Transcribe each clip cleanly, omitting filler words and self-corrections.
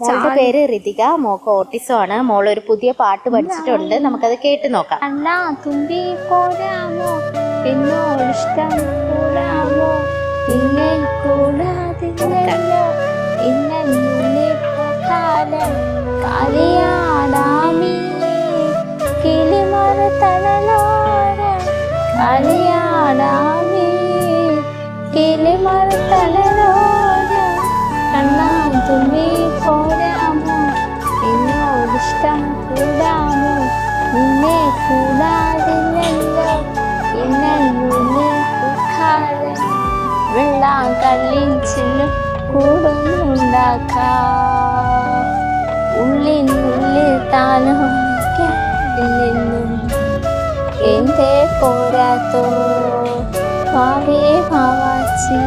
മോളുടെ പേര് Ritika, mock autism ആണ്. മോൾ ഒരു പുതിയ പാട്ട് പഠിച്ചിട്ടുണ്ട്, നമുക്കത് കേട്ട് നോക്കാം. അണ്ണാ തുമ്പി പോരാമോ, എന്നോട് ഇഷ്ടം കൂടാമോ, നിന്നെ കൂടാതില്ലല്ലോ ഇന്നെ കാലം കളിയാടാമീ കിളിമര തണലോരം കളിയാടാമീ കിളിമര തണലോരം. കണ്ണാ തുമ്പി പോരാമോ, എന്നോട് ഇഷ്ടം കൂടാമോ, നിന്നെ കൂടാതില്ലല്ലോ ഇന്നെ കാലം. വെള്ളം കല്ലിച്ചിലും കൂടുന്നുണ്ടാക്കാം, ഉള്ളിനുള്ളിൽ താലോലിക്കാനില്ലെന്നും എന്തേ പോരാത്തോ ഭാവേ ഭാവാച്ചി.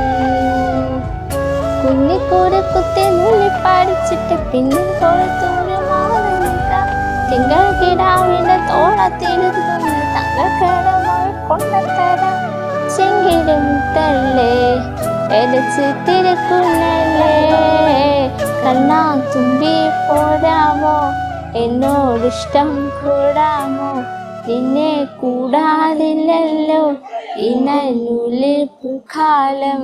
കുഞ്ഞിക്കൂടെ കുത്തി നുള്ളി പഠിച്ചിട്ട് പിന്നെ കൊടുത്തൂര് മാറി നിൽക്കാം. തിങ്കൾ കിടാവിന്റെ തോളത്തിരുന്ന് തങ്കക്കടമകൾ കൊണ്ടത്തരാം. ചെങ്കിലും തള്ളേ എലച്ച് തിരക്കുന്നല്ലേ. കണ്ണാ തുമ്പി പോരാമോ, എന്നോട് ഇഷ്ടം കൂടാമോ, നിന്നെ കൂടാതില്ലല്ലോ ഇന്നുള്ളിൽ പൂക്കാലം.